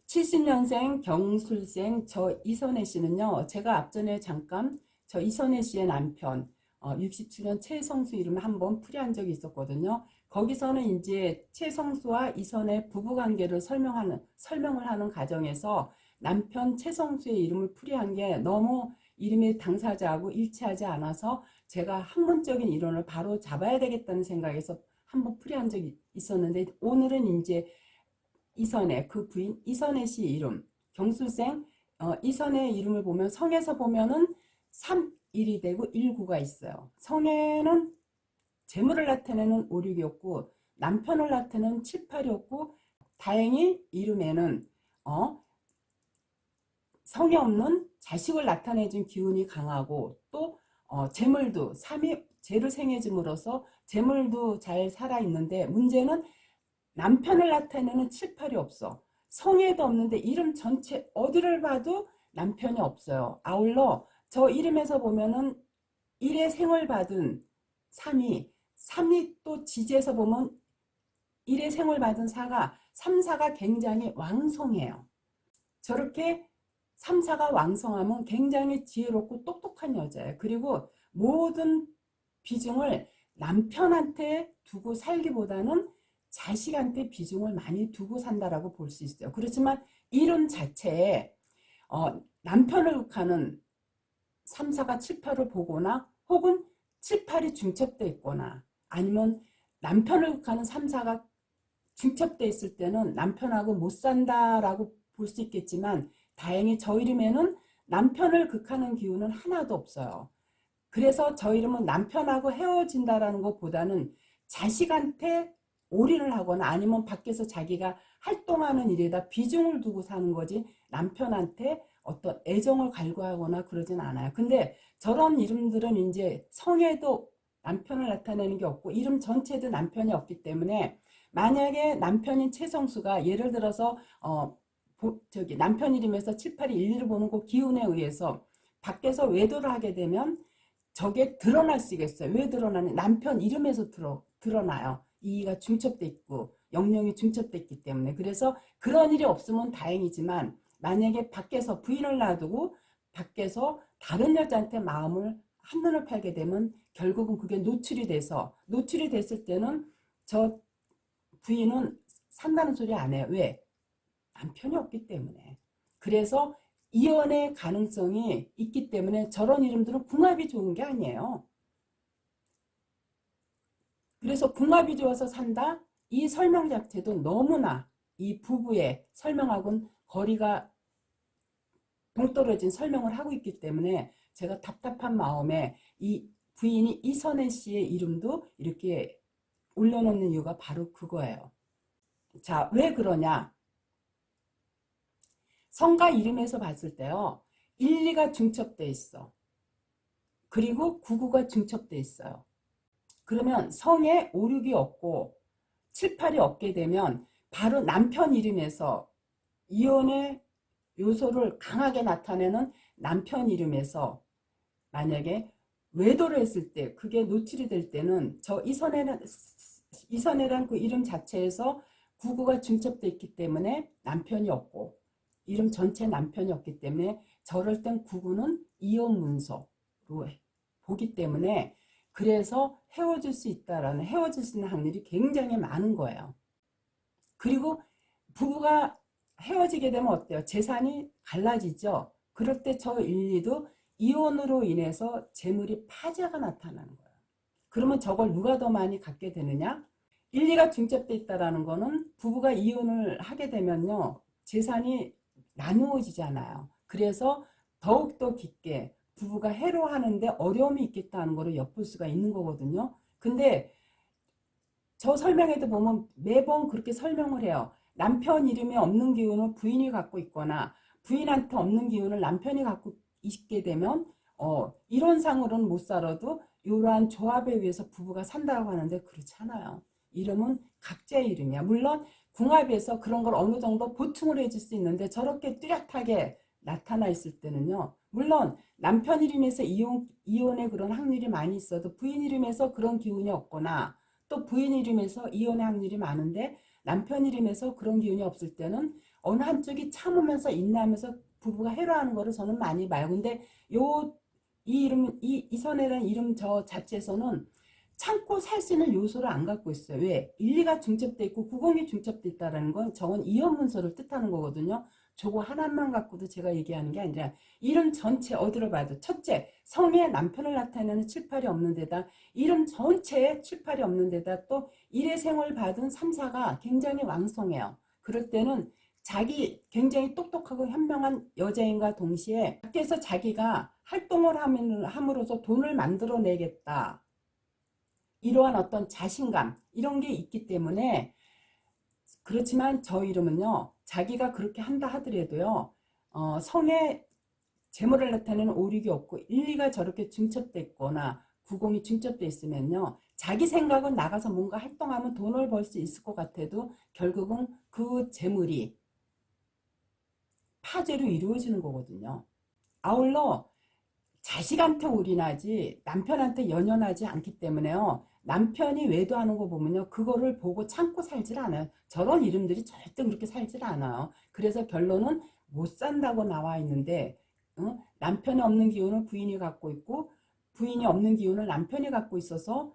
(70년생) 경술생 저 이선혜 씨는요, 제가 앞전에 잠깐 저 이선혜 씨의 남편 67년 최성수 이름을 한번 풀이한 적이 있었거든요. 거기서는 이제 최성수와 이선혜 부부관계를 설명을 하는 과정에서 남편 최성수의 이름을 풀이한 게 너무 이름의 당사자하고 일치하지 않아서 제가 학문적인 이론을 바로 잡아야 되겠다는 생각에서 한번 풀이한 적이 있었는데, 오늘은 이제 이선혜, 그 부인 이선혜 씨 이름, 경술생 이선혜 이름을 보면 성에서 보면은 3, 1이 되고 1, 9가 있어요. 성에는 재물을 나타내는 5, 6이었고 남편을 나타내는 7, 8이었고, 다행히 이름에는 성에 없는 자식을 나타내준 기운이 강하고, 또 재물도 3이 재를 생해줌으로써 재물도 잘 살아있는데, 문제는 남편을 나타내는 7, 8이 없어. 성에도 없는데 이름 전체 어디를 봐도 남편이 없어요. 아울러 저 이름에서 보면은 1의 생을 받은 3이 또 지지에서 보면 1의 생을 받은 4가 3, 4가 굉장히 왕성해요. 저렇게 3, 4가 왕성하면 굉장히 지혜롭고 똑똑한 여자예요. 그리고 모든 비중을 남편한테 두고 살기보다는 자식한테 비중을 많이 두고 산다라고 볼 수 있어요. 그렇지만 이름 자체에 남편을 욱하는 3, 4가 7, 8을 보거나, 혹은 7, 8이 중첩되어 있거나, 아니면 남편을 욱하는 3, 4가 중첩되어 있을 때는 남편하고 못 산다라고 볼 수 있겠지만, 다행히 저 이름에는 남편을 극하는 기운은 하나도 없어요. 그래서 저 이름은 남편하고 헤어진다라는 것보다는 자식한테 올인을 하거나 아니면 밖에서 자기가 활동하는 일에다 비중을 두고 사는 거지, 남편한테 어떤 애정을 갈구하거나 그러진 않아요. 근데 저런 이름들은 이제 성에도 남편을 나타내는 게 없고 이름 전체도 남편이 없기 때문에, 만약에 남편인 최성수가 예를 들어서 남편 이름에서 7, 8이 1, 2를 보는 그 기운에 의해서 밖에서 외도를 하게 되면 저게 드러날 수 있겠어요. 왜 드러나냐? 남편 이름에서 드러나요. 이가 중첩돼 있고 영령이 중첩돼 있기 때문에. 그래서 그런 일이 없으면 다행이지만, 만약에 밖에서 부인을 놔두고 밖에서 다른 여자한테 마음을 한눈을 팔게 되면 결국은 그게 노출이 됐을 때는 저 부인은 산다는 소리 안 해요. 왜? 남편이 없기 때문에. 그래서 이혼의 가능성이 있기 때문에 저런 이름들은 궁합이 좋은 게 아니에요. 그래서 궁합이 좋아서 산다? 이 설명 자체도 너무나 이 부부의 설명하고는 거리가 동떨어진 설명을 하고 있기 때문에, 제가 답답한 마음에 이 부인이 이선혜 씨의 이름도 이렇게 올려놓는 이유가 바로 그거예요. 자, 왜 그러냐? 성과 이름에서 봤을 때요, 1, 2가 중첩돼 있어. 그리고 9, 9가 중첩돼 있어요. 그러면 성에 5, 6이 없고 7, 8이 없게 되면 바로 남편 이름에서 이혼의 요소를 강하게 나타내는 남편 이름에서 만약에 외도를 했을 때, 그게 노출이 될 때는 저 이선혜란 그 이름 자체에서 9, 9가 중첩돼 있기 때문에 남편이 없고 이름 전체 남편이 없기 때문에 저럴 땐 9, 9는 이혼 문서로 보기 때문에, 그래서 헤어질 수 있는 확률이 굉장히 많은 거예요. 그리고 부부가 헤어지게 되면 어때요? 재산이 갈라지죠. 그럴 때 저 1, 2도 이혼으로 인해서 재물이 파재가 나타나는 거예요. 그러면 저걸 누가 더 많이 갖게 되느냐? 1, 2가 중첩돼 있다는 거는 부부가 이혼을 하게 되면요, 재산이 나누어지잖아요. 그래서 더욱더 깊게 부부가 해로하는데 어려움이 있겠다는 거를 엿볼 수가 있는 거거든요. 근데 저 설명에도 보면 매번 그렇게 설명을 해요. 남편 이름이 없는 기운을 부인이 갖고 있거나 부인한테 없는 기운을 남편이 갖고 있게 되면 이론상으로는 못 살아도 이러한 조합에 의해서 부부가 산다고 하는데, 그렇지 않아요. 이름은 각자의 이름이야. 물론 궁합에서 그런 걸 어느 정도 보충을 해줄 수 있는데, 저렇게 뚜렷하게 나타나 있을 때는요, 물론 남편 이름에서 이혼의 그런 확률이 많이 있어도 부인 이름에서 그런 기운이 없거나 또 부인 이름에서 이혼의 확률이 많은데 남편 이름에서 그런 기운이 없을 때는 어느 한쪽이 참으면서 인내하면서 부부가 해로하는 거를 저는 많이 봐요. 근데 이 이름, 이 선이라는 이름 저 자체에서는 참고 살 수 있는 요소를 안 갖고 있어요. 왜? 1, 2가 중첩돼 있고 90이 중첩돼 있다는 건 저건 이혼 문서를 뜻하는 거거든요. 저거 하나만 갖고도 제가 얘기하는 게 아니라 이름 전체 어디로 봐도 첫째, 성에 남편을 나타내는 7, 8이 없는 데다 이름 전체에 7, 8이 없는 데다 또 일회생을 받은 3, 4가 굉장히 왕성해요. 그럴 때는 자기 굉장히 똑똑하고 현명한 여자인과 동시에 밖에서 자기가 활동을 함으로써 돈을 만들어내겠다. 이러한 어떤 자신감 이런 게 있기 때문에 그렇지만 저 이름은요. 자기가 그렇게 한다 하더라도요. 성에 재물을 나타내는 오륙이 없고 1, 2가 저렇게 중첩돼 있거나 90이 중첩돼 있으면요. 자기 생각은 나가서 뭔가 활동하면 돈을 벌 수 있을 것 같아도 결국은 그 재물이 파재로 이루어지는 거거든요. 아울러 자식한테 올인하지 남편한테 연연하지 않기 때문에요. 남편이 외도하는 거 보면요. 그거를 보고 참고 살질 않아요. 저런 이름들이 절대 그렇게 살질 않아요. 그래서 결론은 못 산다고 나와 있는데 남편이 없는 기운을 부인이 갖고 있고 부인이 없는 기운을 남편이 갖고 있어서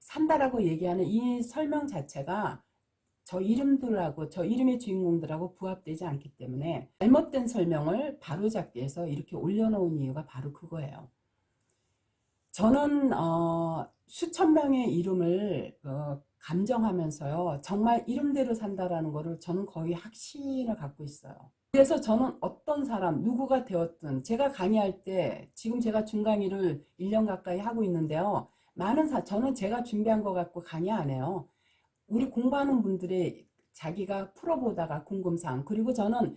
산다라고 얘기하는 이 설명 자체가 저 이름들하고 저 이름의 주인공들하고 부합되지 않기 때문에 잘못된 설명을 바로잡기 위해서 이렇게 올려놓은 이유가 바로 그거예요. 저는 수천 명의 이름을 감정하면서요. 정말 이름대로 산다라는 거를 저는 거의 확신을 갖고 있어요. 그래서 저는 어떤 사람 누구가 되었든 제가 강의할 때 지금 제가 중강의를 1년 가까이 하고 있는데요. 저는 제가 준비한 거 갖고 강의 안 해요. 우리 공부하는 분들이 자기가 풀어보다가 궁금사항 그리고 저는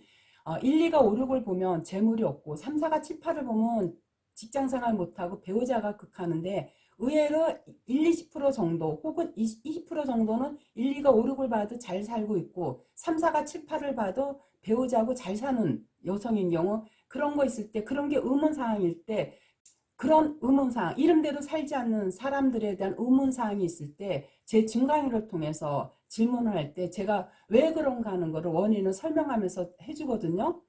1, 2가 5, 6을 보면 재물이 없고 3, 4가 7, 8을 보면 직장생활 못하고 배우자가 극하는데 의외로 1, 20% 정도 혹은 20% 정도는 1, 2가 5, 6을 봐도 잘 살고 있고 3, 4가 7, 8을 봐도 배우자하고 잘 사는 여성인 경우 그런 거 있을 때 그런 게 의문사항일 때 그런 의문사항, 이름대로 살지 않는 사람들에 대한 의문사항이 있을 때 제 증강의를 통해서 질문을 할 때 제가 왜 그런가 하는 거를 원인을 설명하면서 해주거든요.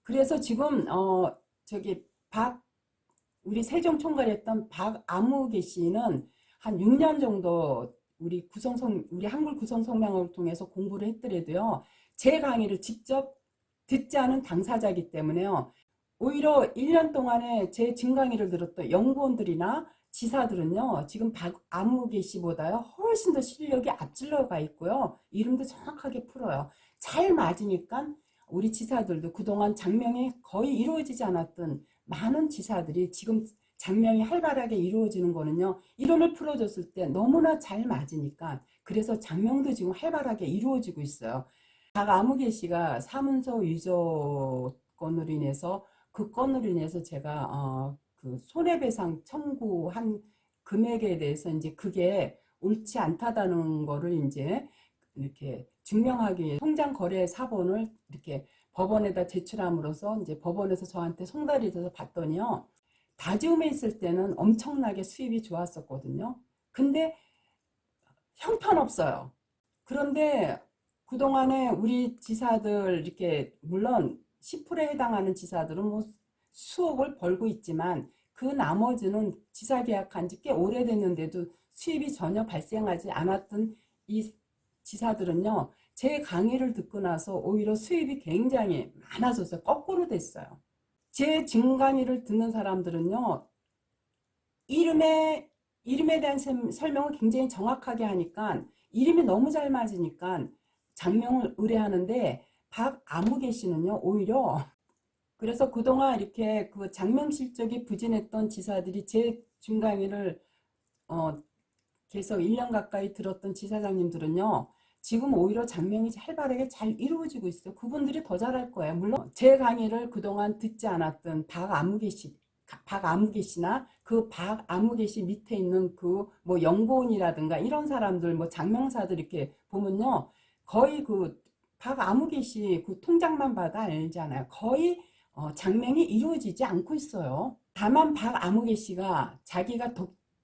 그래서 지금 저기 우리 세종 총괄했던 박아무개 씨는 한 6년 정도 우리 한글 구성성명을 통해서 공부를 했더라도요. 제 강의를 직접 듣지 않은 당사자이기 때문에요. 오히려 1년 동안에 제 증강의를 들었던 연구원들이나 지사들은요. 지금 박아무개 씨보다요. 훨씬 더 실력이 앞질러 가 있고요. 이름도 정확하게 풀어요. 잘 맞으니까 우리 지사들도 그동안 장명이 거의 이루어지지 않았던 많은 지사들이 지금 장명이 활발하게 이루어지는 거는요. 이론을 풀어줬을 때 너무나 잘 맞으니까 그래서 장명도 지금 활발하게 이루어지고 있어요. 박아무개 씨가 사문서 위조 건으로 인해서 그 건으로 인해서 제가 그 손해배상 청구한 금액에 대해서 이제 그게 옳지 않다라는 거를 이제 이렇게 증명하기 위해 통장 거래 사본을 이렇게 법원에다 제출함으로써 이제 법원에서 저한테 송달이 돼서 봤더니요. 다지움에 있을 때는 엄청나게 수입이 좋았었거든요. 근데 형편없어요. 그런데 그동안에 우리 지사들 이렇게 물론 10%에 해당하는 지사들은 뭐 수억을 벌고 있지만 그 나머지는 지사 계약한 지 꽤 오래됐는데도 수입이 전혀 발생하지 않았던 이 지사들은요. 제 강의를 듣고 나서 오히려 수입이 굉장히 많아져서 거꾸로 됐어요. 제 증강의를 듣는 사람들은요. 이름에 대한 설명을 굉장히 정확하게 하니까 이름이 너무 잘 맞으니까 장명을 의뢰하는데 박아무개 씨는요. 오히려 그래서 그동안 이렇게 그 장명 실적이 부진했던 지사들이 제 중강의를 계속 1년 가까이 들었던 지사장님들은요. 지금 오히려 장명이 활발하게 잘 이루어지고 있어요. 그분들이 더 잘할 거예요. 물론 제 강의를 그동안 듣지 않았던 박아무개 씨나 그 박아무개 씨 밑에 있는 그 뭐 연구원이라든가 이런 사람들 뭐 장명사들 이렇게 보면요. 거의 그 박아무개 씨 그 통장만 봐도 알잖아요. 거의 장명이 이루어지지 않고 있어요. 다만 박아무개 씨가 자기가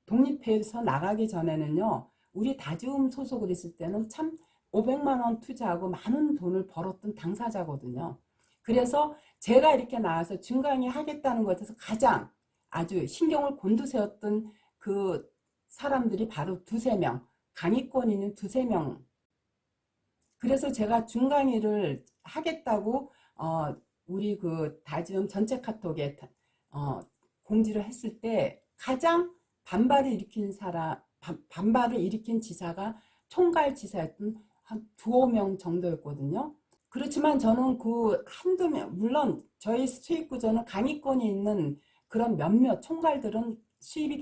독립해서 나가기 전에는요, 우리 다지움 소속을 있을 때는 참 500만 원 투자하고 많은 돈을 벌었던 당사자거든요. 그래서 제가 이렇게 나와서 중강의 하겠다는 것에서 가장 아주 신경을 곤두세웠던 그 사람들이 바로 두세 명, 강의권 있는 두세 명. 그래서 제가 중강의를 하겠다고 우리 그 다지움 전체 카톡에 공지를 했을 때 가장 반발을 일으킨 지사가 총괄지사였던 한 두어 명 정도였거든요. 그렇지만 저는 그 한두 명, 물론 저희 수익 구조는 강의권이 있는 그런 몇몇 총괄들은 수입이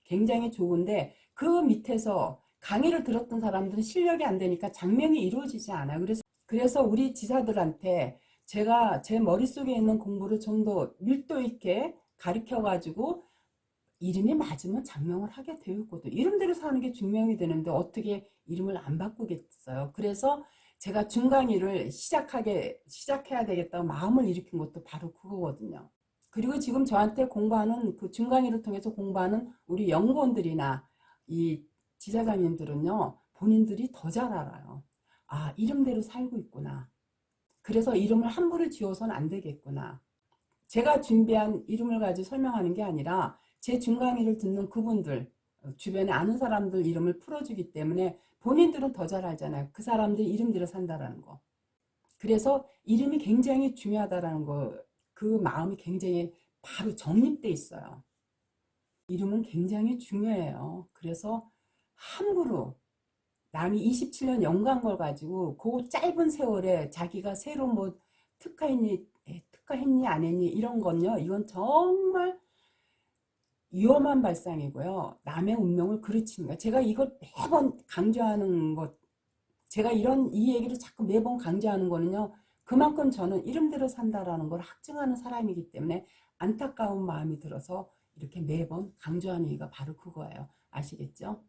굉장히 좋은데 그 밑에서 강의를 들었던 사람들은 실력이 안 되니까 장명이 이루어지지 않아요. 그래서 우리 지사들한테 제가 제 머릿속에 있는 공부를 좀 더 밀도 있게 가르쳐 가지고 이름이 맞으면 장명을 하게 되어 있거든. 이름대로 사는 게 증명이 되는데 어떻게 이름을 안 바꾸겠어요. 그래서 제가 중강의를 시작해야 되겠다고 마음을 일으킨 것도 바로 그거거든요. 그리고 지금 저한테 공부하는 그 중강의를 통해서 공부하는 우리 연구원들이나 이 지사장님들은요, 본인들이 더 잘 알아요. 아, 이름대로 살고 있구나. 그래서 이름을 함부로 지어서는 안 되겠구나. 제가 준비한 이름을 가지고 설명하는 게 아니라 제 중강의를 듣는 그분들, 주변에 아는 사람들 이름을 풀어주기 때문에 본인들은 더 잘 알잖아요. 그 사람들 이름대로 산다라는 거. 그래서 이름이 굉장히 중요하다라는 거, 그 마음이 굉장히 바로 정립돼 있어요. 이름은 굉장히 중요해요. 그래서 함부로 남이 27년 연구한 걸 가지고 그 짧은 세월에 자기가 새로 뭐 특화했니 안 했니 이런 건요. 이건 정말 위험한 발상이고요. 남의 운명을 그르치는 거예요. 제가 이걸 매번 강조하는 것, 제가 이 얘기를 자꾸 매번 강조하는 거는요. 그만큼 저는 이름대로 산다라는 걸 확증하는 사람이기 때문에 안타까운 마음이 들어서 이렇게 매번 강조하는 이유가 바로 그거예요. 아시겠죠?